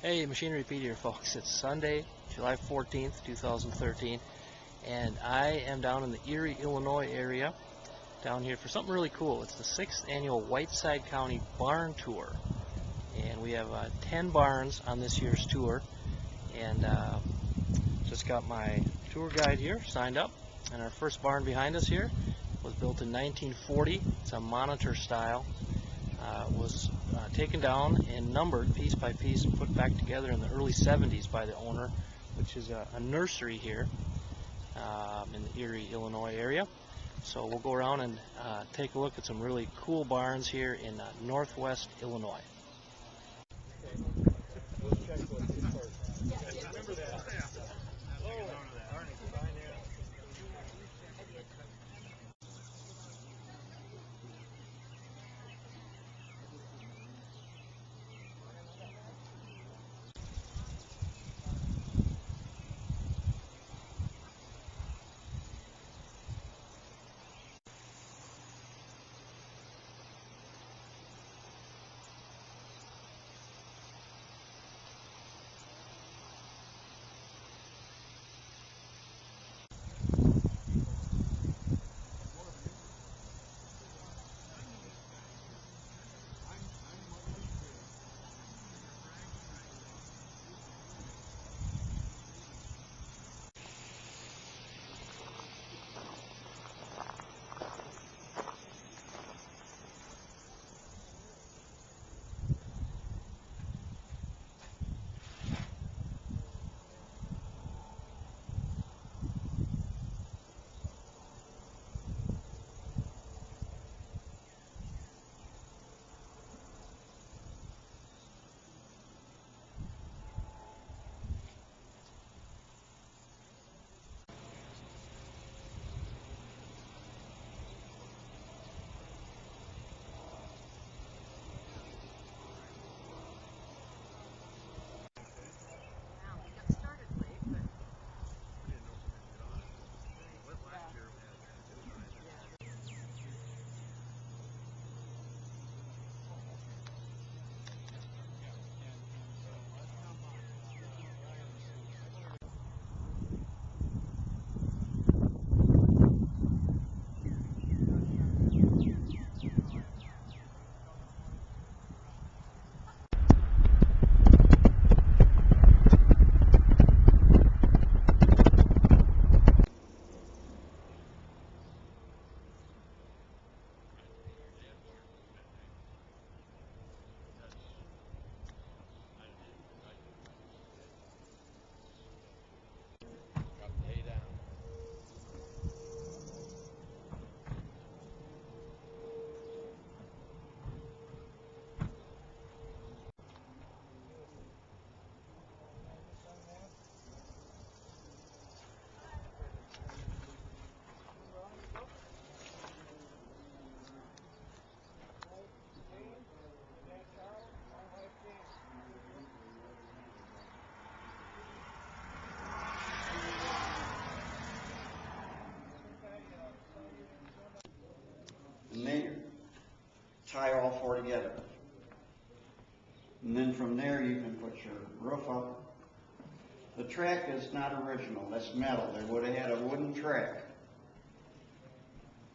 Hey, Machinery Pete here, folks. It's Sunday, July 14th, 2013, and I am down in the Erie, Illinois area, down here for something really cool. It's the 6th annual Whiteside County Barn Tour, and we have 10 barns on this year's tour, and just got my tour guide here signed up, and our first barn behind us here was built in 1940. It's a monitor style. Was taken down and numbered piece by piece and put back together in the early 70s by the owner, which is a nursery here in the Erie, Illinois area. So we'll go around and take a look at some really cool barns here in northwest Illinois. And then tie all four together. And then from there you can put your roof up. The track is not original, that's metal. They would have had a wooden track.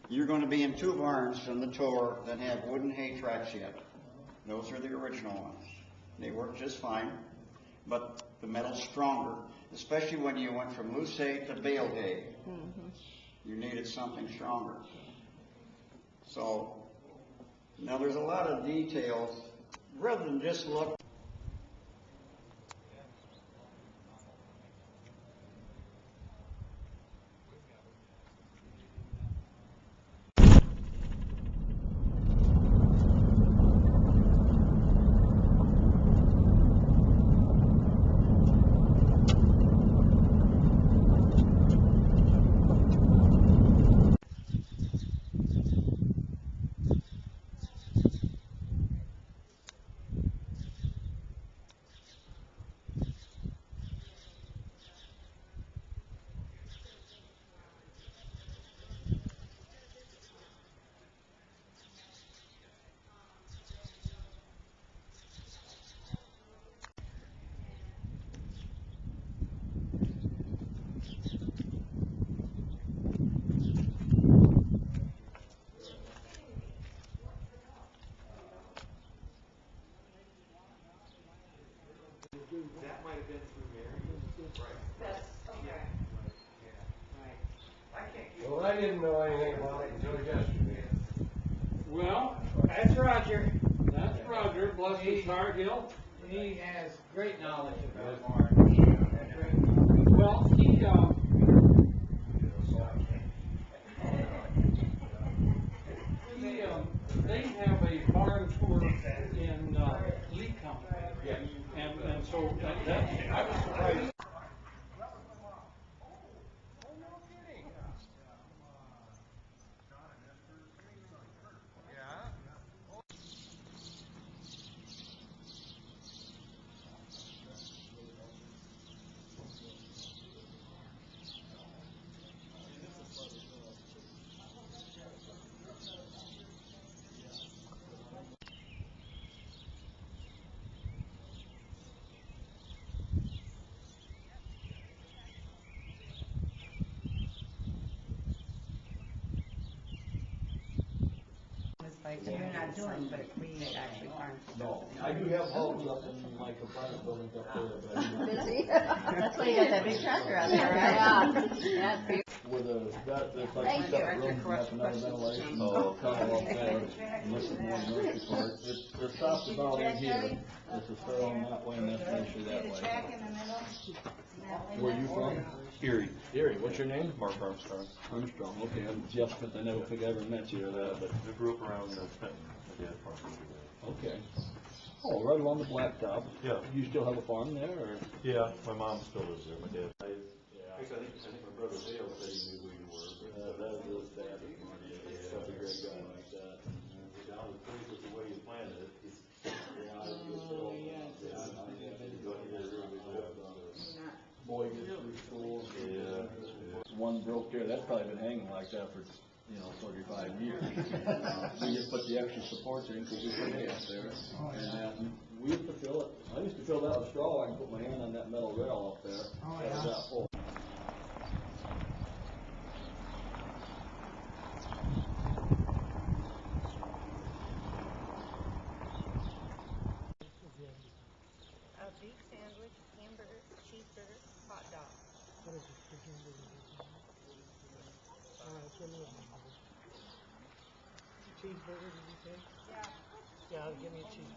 You're going to be in two barns from the tour that have wooden hay tracks yet. Those are the original ones. They work just fine, but the metal's stronger, especially when you went from loose hay to bale hay. You needed something stronger. So, now there's a lot of details, rather than just look. That might have been through Mary. Right. That's, okay. Yeah. Right. I can't keep. Well, I didn't know anything about it until yesterday. Well, that's Roger. That's Roger, bless his heart, he has great knowledge about farming. Great knowledge. Well, they have a farm tour in Lee County. And so I was surprised. Like you're not doing, but we actually farm. No, I do have homes up in my apartment buildings up there, but. Busy? That's why you got that big tractor out there, right? Yeah. Yeah. With there's like Thank two you. separate rooms, and have another ventilation, tunnel up there, and this is one nursery part. It's soft about in here, this is sterile that way, and that's nursery that way. Where are you from? Erie. Erie, what's your name? Mark Armstrong. Armstrong, okay, I'm just, because I never think I ever met you or that, but. I grew up around Fenton. My dad farmed over there. Okay. Oh, right along the blacktop. Yeah. You still have a farm there, or? Yeah, my mom still lives there. My dad. Yeah. I think my brother Dale said he knew who you were. That was really sad. Such a great guy like that. Down the place with the way you planted it. Boy gets through school. Yeah. One broke there, that's probably been hanging like that for, 35 years. We just put the extra supports in because we put hay up there. And we used to fill it, I used to fill that with straw, I can put my hand on that metal rail up there. Oh, That was yeah. that full. A beef sandwich, hamburger, cheeseburger, hot dog. What is it, for hamburger? All right, give me a hamburger. Cheeseburger, did you say? Yeah. Yeah, give me a cheeseburger.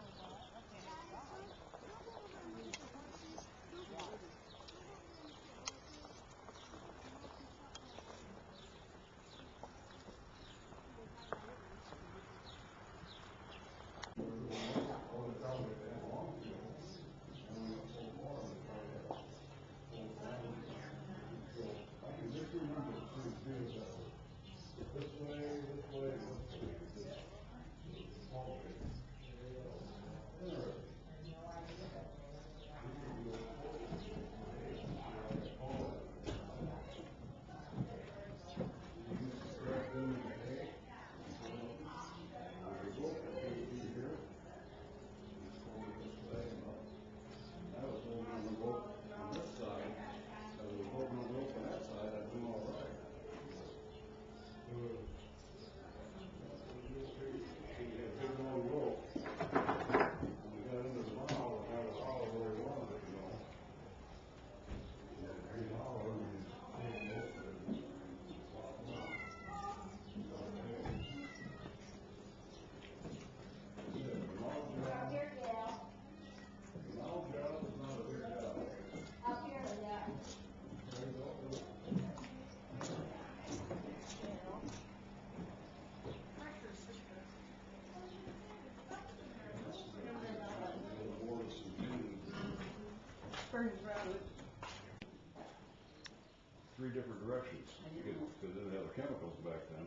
Three different directions, because they didn't have the chemicals back then.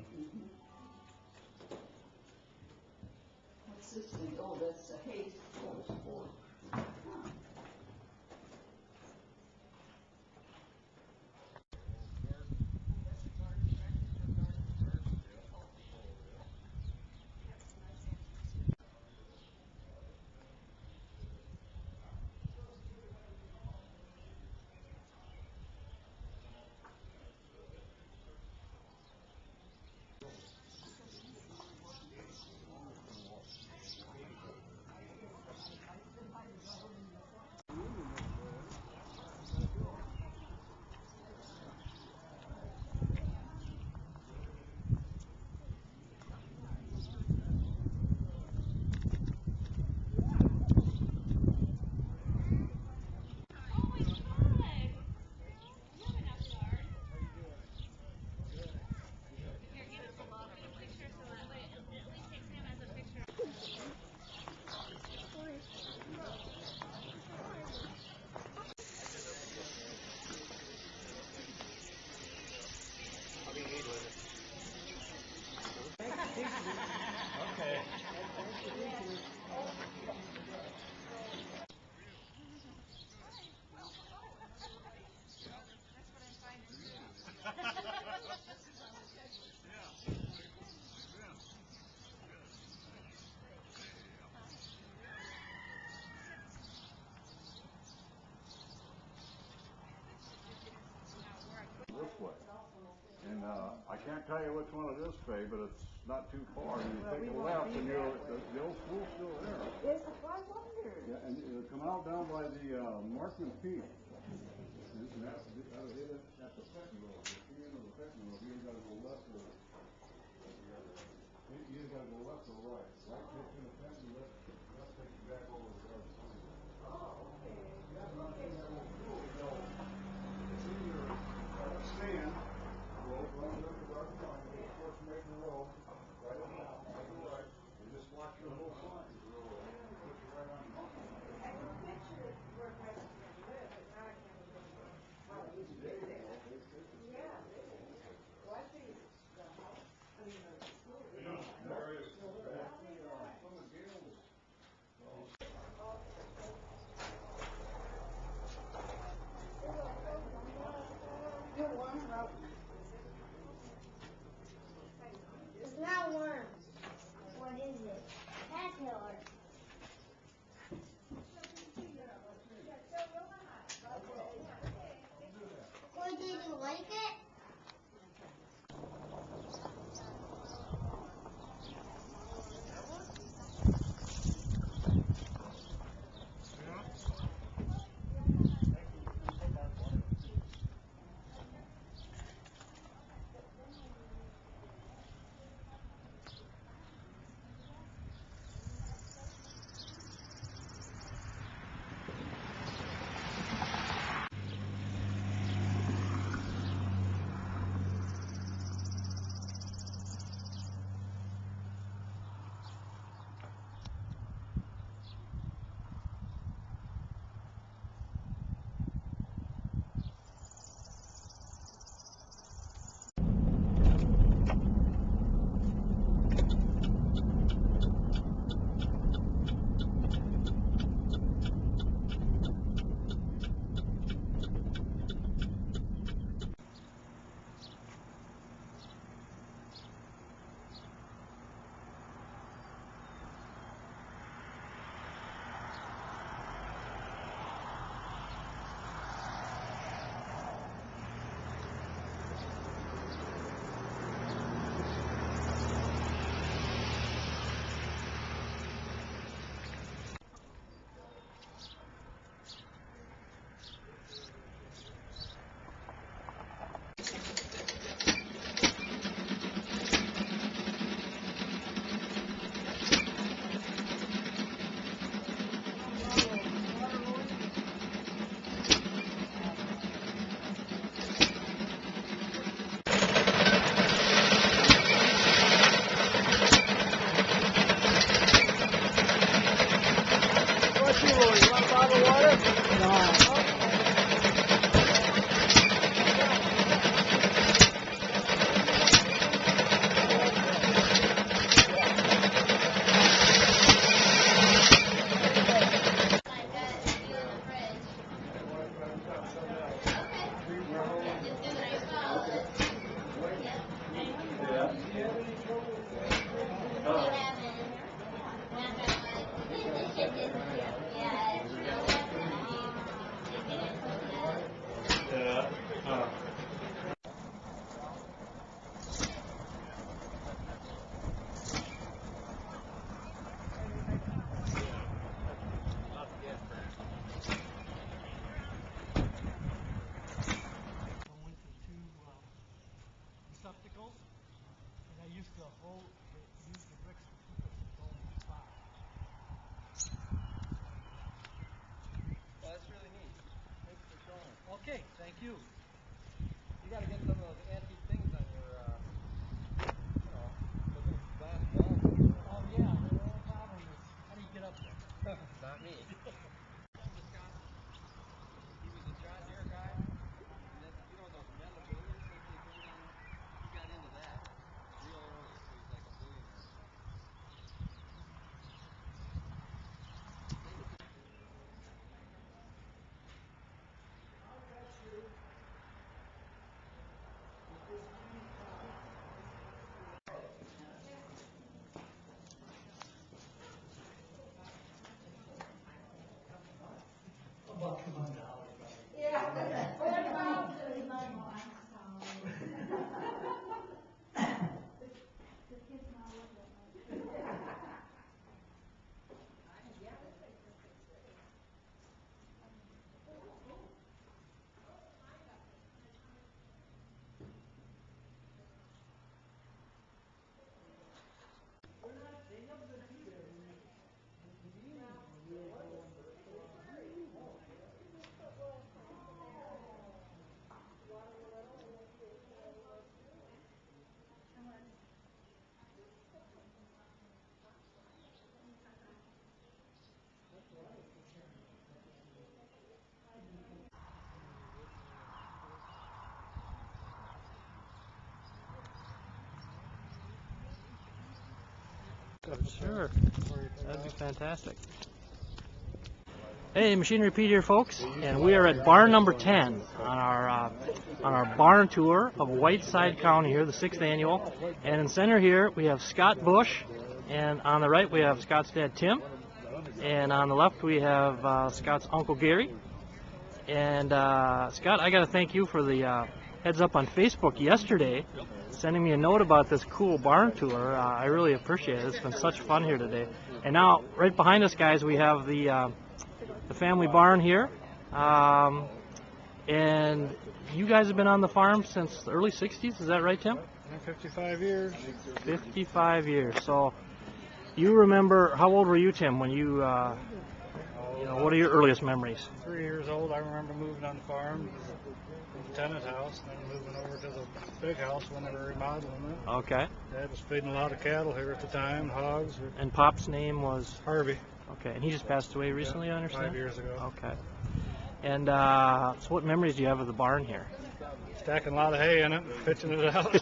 What's this thing? Oh, that's a hay. can't tell you which one it is, Faye, but it's not too far. You take a left and the old school's still there. Yes, I wonder. Yeah, and it'll come out down by the Markman Peak. And that's at the Fenton Road. If you're into the Fenton Road, you either gotta go left or you either gotta go left or right. Right takes you to Fenton, left takes you back over to the other side. Oh, okay. That's not in that old school. So it's in your sand road, runs up the dark line, you get first making road, right on out, take a right, and just watch your whole sign. Put you right on the mountain. I can picture where President lived, but now I can't remember how it used to get there. Yeah, really. Well, I see the house, I mean, the school. There is actually some of Gale's. It's not worms. What is it? Caterpillar. Well, did you like it? Receptacles, and I used to use the bricks to keep us going in the spot. Well, that's really neat. Thanks for showing us. Okay, thank you. You gotta get some of those antique things on your, those little glass balls. Oh yeah, the only problem is, how do you get up there? Not me. From Wisconsin. He was a John Deere guy, and then, those metal buildings that they build on, he got into that real early. He was like a billionaire. Sure. That'd be fantastic. Hey, Machinery Pete here, folks, and we are at barn number 10 on our barn tour of Whiteside County here, the 6th annual. And in center here we have Scott Bush, and on the right we have Scott's dad Tim, and on the left we have Scott's uncle Gary. And Scott, I got to thank you for the heads up on Facebook yesterday, sending me a note about this cool barn tour. I really appreciate it. It's been such fun here today. And now, right behind us, guys, we have the family barn here. And you guys have been on the farm since the early 60s, is that right, Tim? 55 years. 55 years. So, you remember, how old were you, Tim, when you what are your earliest memories? 3 years old, I remember moving on the farm, the tenant house, and then moving over to the big house when they were remodeling it. Okay. Dad was feeding a lot of cattle here at the time, hogs. And Pop's name was? Harvey. Okay, and he just passed away recently, I understand? 5 years ago. Okay. And so what memories do you have of the barn here? Stacking a lot of hay in it, pitching it out.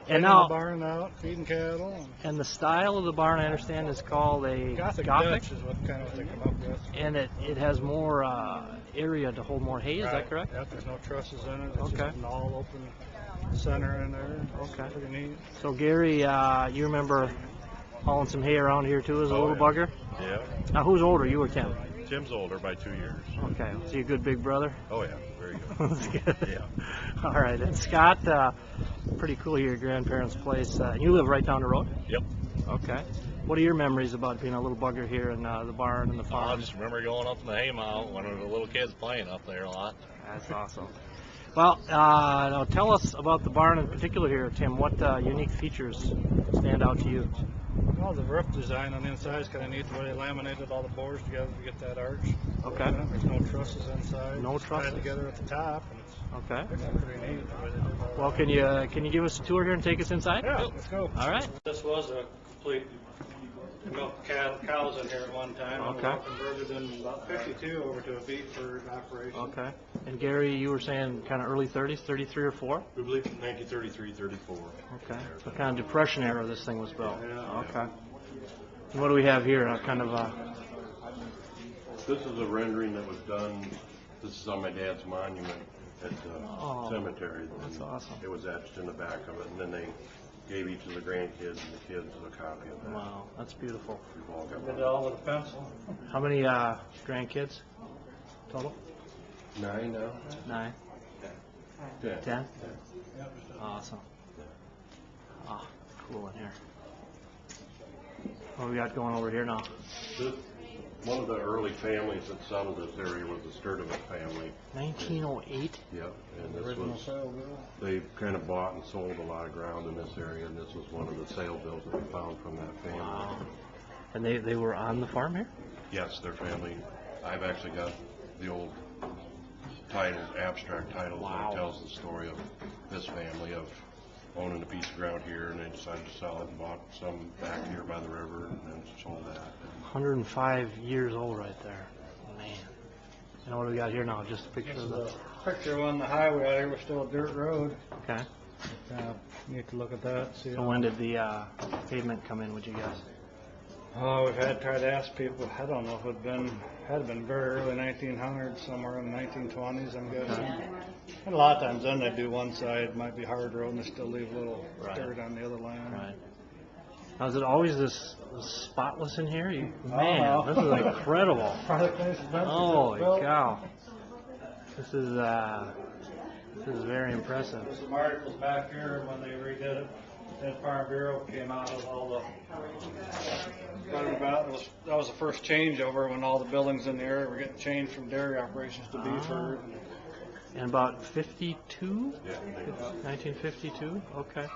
And now, the barn out, feeding cattle. And the style of the barn, I understand, is called a Gothic Dutch is what they come up with. And it has more area to hold more hay, is that correct? Yep, there's no trusses in it. It's okay. Just an all open center in there. Okay. Pretty neat. So Gary, you remember hauling some hay around here too as a little bugger? Yeah. Now who's older, you or Tim? Tim's older by 2 years. Okay. Was he a good big brother? Oh yeah, very good. That's good. Yeah. All right. And Scott, pretty cool here, your grandparents' place. You live right down the road? Yep. Okay. What are your memories about being a little bugger here in the barn and the farm? I just remember going up in the hay mow when we were little kids playing up there a lot. That's awesome. Well, now tell us about the barn in particular here, Tim. What unique features stand out to you? Well, the roof design on the inside is kind of neat, the way they laminated all the boards together to get that arch. Okay. There's no trusses inside. No It's trusses? tied together at the top, and it's Okay. pretty neat. The way they did all Well, can you give us a tour here and take us inside? that. Yeah, let's go. All right. This was a complete milk cows in here at one time. Okay. And we converted in about 52 over to a beef herd operation. Okay. And Gary, you were saying kind of early 30s, 33 or 4? We believe in 1933, 34. Okay. So kind of Depression era this thing was built. Yeah. Okay. And what do we have here? Kind of This is a rendering that was done. This is on my dad's monument at the cemetery. That's awesome. It was etched in the back of it, and then they gave each of the grandkids and the kids a copy of that. Wow, that's beautiful. We've all got Did one. it all with a pencil. How many grandkids total? 9 now? 9. 10. 10? Yep. Awesome. Ah, cool in here. What we got going over here now? One of the early families that settled this area was the Sturdivant family. 1908? Yep. And this Original was, sale bill. they kind of bought and sold a lot of ground in this area, and this was one of the sale bills that we found from that family. Wow. And they were on the farm here? Yes, their family. I've actually got the old title, abstract title, Wow. that tells the story of this family of owning a piece of ground here, and they decided to sell it and bought some back here by the river and then sold that. 105 years old right there. Man. And what do we got here now? Just a picture This of is the... a picture on the highway out here. We're still a dirt road. Okay. Need to look at that. See. So when did the pavement come in, would you guess? Oh, we've tried to ask people. I don't know if it had been very early 1900s, somewhere in the 1920s, I'm guessing. And a lot of times then they do one side, might be hard road, and they still leave a little dirt on the other land. Right. Now, is it always this spotless in here? Man, no. this is incredible. Probably the cleanest fence Holy built. cow. This is very impressive. There's some articles back here when they redid it. That Farm Bureau came out with all the that was the first changeover when all the buildings in the area were getting changed from dairy operations to beef herd. And about 52? Yeah. 1952? Okay.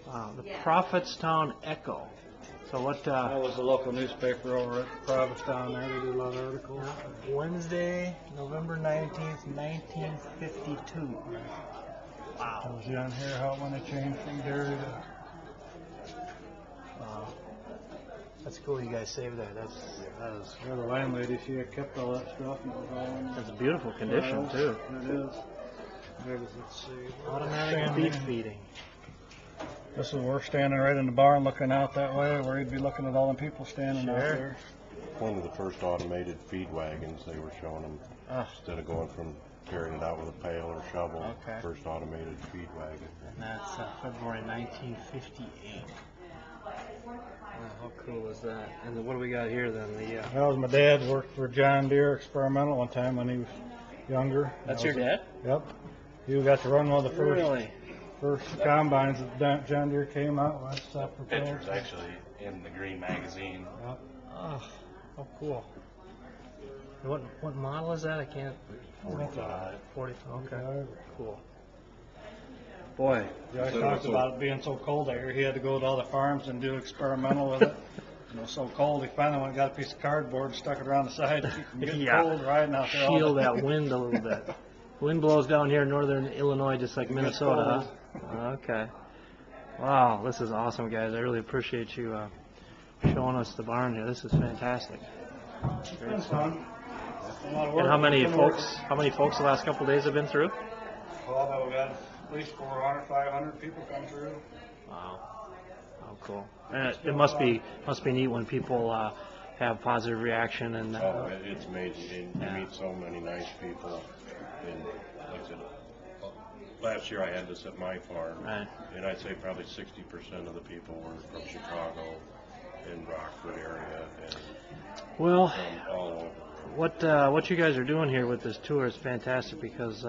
Wow. The Prophetstown Echo. So what, That was the local newspaper over at Provincetown there. They did a lot of articles. Wednesday, November 19th, 1952. Wow. It was down here how when they changed from dairy to... Wow. That's cool you guys saved that. That is The landlady, she had kept all that stuff. And it was all in that's a beautiful condition too. It is. There's, let's see. Automatic beef feeding. This is we're standing right in the barn looking out that way, where you'd be looking at all the people standing out there. One of the first automated feed wagons, they were showing them, instead of going from carrying it out with a pail or shovel, first automated feed wagon. And that's February 1958. How cool is that? And then what do we got here then? That was my dad. Worked for John Deere Experimental one time when he was younger. That's your dad? Yep. He got to run one of the first Really? first combines that John Deere came out with. Pictures actually in the Green magazine. Yep. Oh, how cool. What model is that? I can't. 45. 45. Okay. Cool. Boy. Yeah, I talked about it being so cold out here. He had to go to all the farms and do experimental with it. It was so cold, he finally went and got a piece of cardboard and stuck it around the side to keep from getting cold riding out there. Shield that wind a little bit. Wind blows down here in northern Illinois just like Minnesota, huh? Okay. Wow, this is awesome, guys. I really appreciate you showing us the barn here. This is fantastic. Great stuff. And how many folks the last couple of days have been through? Well, we've had at least 400, 500 people come through. Wow. Oh, cool. And it must be neat when people have positive reaction and. It's amazing. You meet so many nice people. And like I said, last year I had this at my farm, and I'd say probably 60% of the people were from Chicago and Rockford area, and well, all over. What you guys are doing here with this tour is fantastic because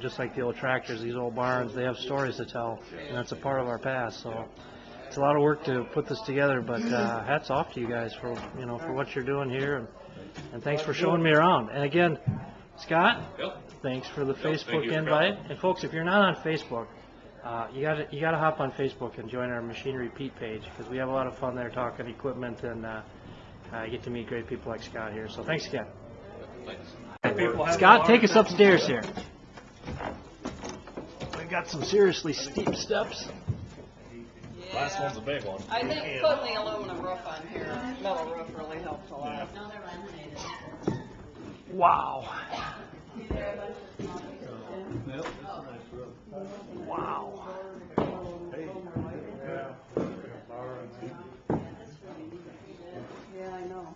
just like the old tractors, these old barns, they have stories to tell, and that's a part of our past. So it's a lot of work to put this together, but hats off to you guys for for what you're doing here, and thanks for showing me around. And again, Scott, thanks for the Facebook invite. And folks, if you're not on Facebook, you gotta hop on Facebook and join our Machinery Pete page because we have a lot of fun there talking equipment and. I get to meet great people like Scott here, so thanks again. Scott, take us upstairs here. We got some seriously steep steps. Yeah. Last one's a big one. I think putting the aluminum roof on here, metal roof, really helps a lot. Wow. Wow. Yeah, I know.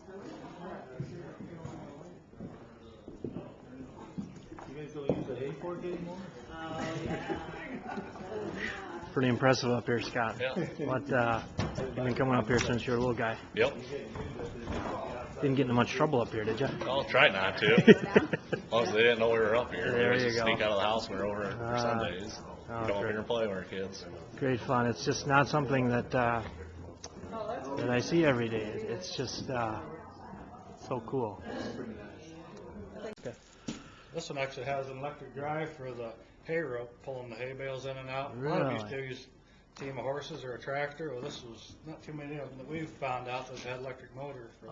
You guys don't use the hay fork anymore? Pretty impressive up here, Scott. Yeah. What, you've been coming up here since you were a little guy. Yep. Didn't get into much trouble up here, did you? I'll try not to. As long as they didn't know we were up here. There we you just go. sneak out of the house when we're over for Sundays. Come up great. here and play with our kids. Great fun. It's just not something that that I see every day. It's just so cool. This one actually has an electric drive for the hay rope, pulling the hay bales in and out. A lot of you still use a team of horses or a tractor. Well, this was not too many of them that we've found out that had electric motor for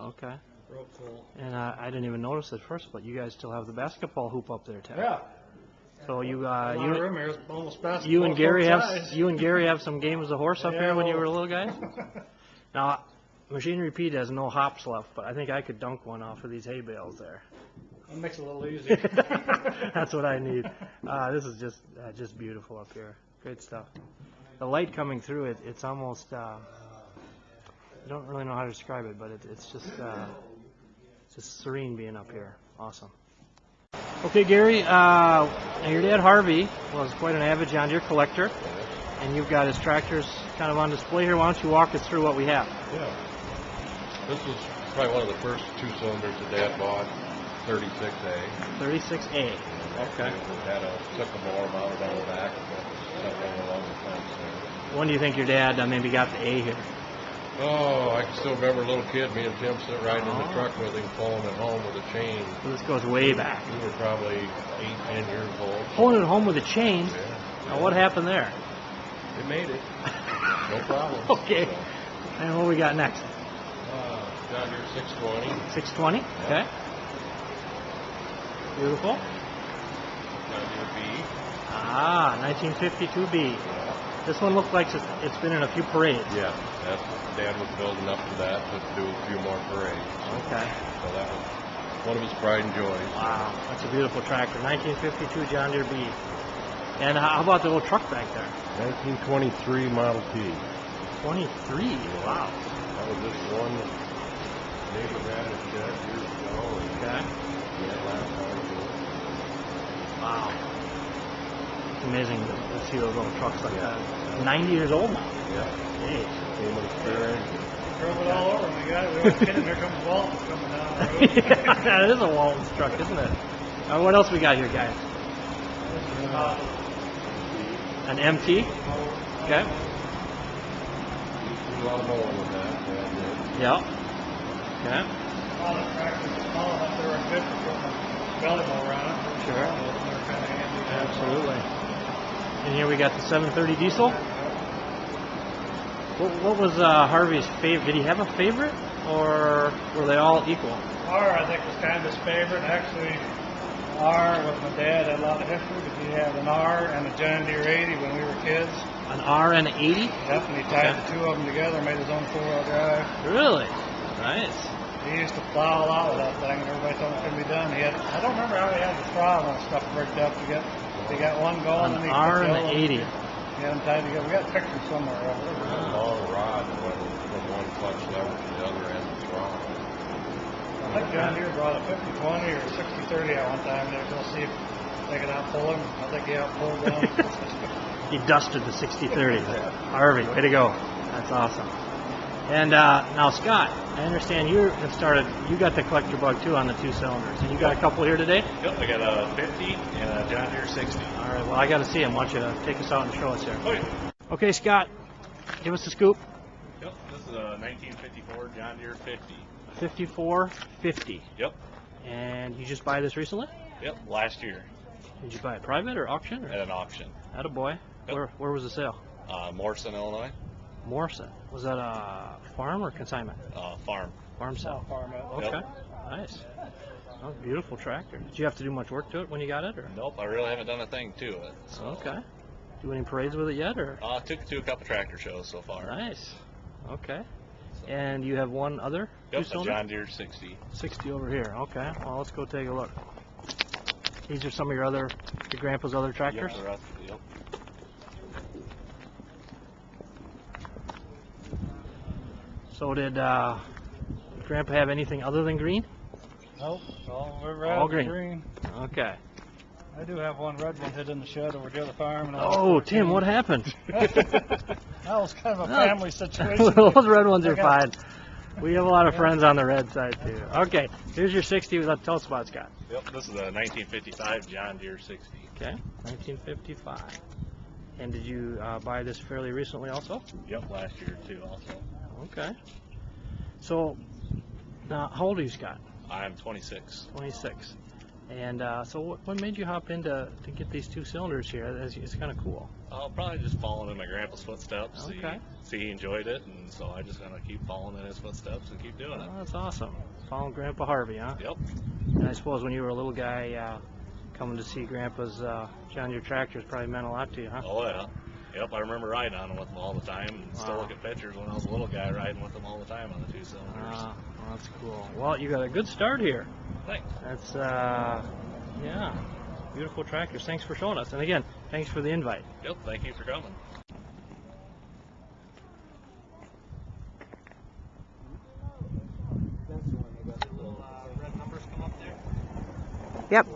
rope pull. And I didn't even notice at first, but you guys still have the basketball hoop up there, Ted. Yeah. So you room here is almost basketball you and Gary size. have some games of horse up here when you were a little guy. Now, Machinery Pete has no hops left, but I think I could dunk one off of these hay bales there. It makes it a little easier. That's what I need. This is just beautiful up here. Great stuff. The light coming through it, it's almost, I don't really know how to describe it, but it's just serene being up here. Awesome. Okay, Gary, now your dad Harvey was quite an avid John Deere collector, and you've got his tractors kind of on display here. Why don't you walk us through what we have? Yeah. This was probably one of the first two cylinders that Dad bought, 36A. 36A. Okay. It had a sycamore mounted on the back and something along the fence there. When do you think your dad maybe got the A here? Oh, I can still remember a little kid, me and Tim sitting riding in the truck with him, pulling it home with a chain. So this goes way back. We were probably 8, 10 years old. Pulling it home with a chain? Yeah. Now what happened there? They made it. No problem. Okay. So, And what we got next? John Deere 620. 620? Okay. Beautiful. John Deere B. 1952B. This one looks like it's been in a few parades. Yeah, Dad was building up to that to do a few more parades. Okay. So that was one of his pride and joys. Wow, that's a beautiful tractor. 1952 John Deere B. And how about the little truck back there? 1923 Model T. 23. Wow. That was just one neighbor had it shed years ago. Okay. Yeah, last time. Wow. It's amazing to see those little trucks like that. 90 years old now. Yeah. Jeez. Came with a spare engine. Drove it all over, and we got it. We were kidding. Here comes Walton coming down the road. That is a Walton's truck, isn't it? What else we got here, guys? An MT? Okay. A lot of mowing with that. Yep. Okay. All the tractors, all of them, they were good for putting a belly mower on it. Sure. They're kind of handy. Absolutely. And here we got the 730 diesel. What was Harvey's favorite? Did he have a favorite, or were they all equal? R, I think, was kind of his favorite. Actually, R with my dad had a lot of history, but he had an R and a John Deere 80 when we were kids. An R and an 80? Yep, and he tied the two of them together, made his own four-wheel drive. Really? Nice. He used to plow a lot with that thing, and everybody told him it couldn't be done. I don't remember how he had the throttle and stuff rigged up to get. He got one going. An R and an 80. He had them tied together. We got pictures somewhere. A long rod went from one clutch lever to the other end of the throttle. I think John Deere brought a 50-20 or a 60-30 out one time. They were going to see if they could outpull him. I think he outpulled them. He dusted the 60-30. Harvey, way to go. That's awesome. And now, Scott, I understand you have started, you got the collector bug too on the two cylinders. And you got a couple here today? Yep, I got a 50 and a John Deere 60. All right, well, I got to see them. I want you to take us out and show us here. Oh, yeah. Okay, Scott, give us the scoop. Yep, this is a 1954 John Deere 50. 5450. Yep, And you just buy this recently? yep, last year Did you buy it private or auction? at an auction. Attaboy. Yep. Where was the sale? Morrison, Illinois, Morrison. Was that a farm or consignment? farm. Farm sale. Farm out. Okay. Yep. Nice. Oh, beautiful tractor. Did you have to do much work to it when you got it, or? Nope, I really haven't done a thing to it. So. Okay. Do any parades with it yet, or? Took it to a couple tractor shows so far. Nice. Okay. And you have one other? Yep, a two-cylinder? John Deere 60. 60 over here. Okay. Well, let's go take a look. These are some of your grandpa's other tractors? Yep, the rest, yep. So did Grandpa have anything other than green? Nope, all All green. green. Okay. I do have one red one hid in the shed over at the other farm. And Oh, Tim, what happened? That was kind of a family situation. Those red ones are Okay. fine. We have a lot of friends on the red side too. Okay, here's your 60. Tell us about it, Scott. Yep, this is a 1955 John Deere 60. Okay, 1955. And did you buy this fairly recently also? Yep, last year too also. Okay. So, now, how old are you, Scott? I'm 26. 26. And so what made you hop in to get these two cylinders here? It's kind of cool. Probably just following in my grandpa's footsteps. Okay. See he enjoyed it, and so I just gonna keep following in his footsteps and keep doing it. Oh, that's awesome. Following Grandpa Harvey, huh? Yep. And I suppose when you were a little guy, coming to see Grandpa's John Deere tractors probably meant a lot to you, huh? Oh yeah. Yep, I remember riding on them with them all the time, and still Wow. look at pictures when I was a little guy riding with them all the time on the two cylinders. Well, that's cool. Well, you got a good start here. Thanks. That's, yeah, beautiful tractors. Thanks for showing us. And again, thanks for the invite. Yep, thank you for coming. Yep.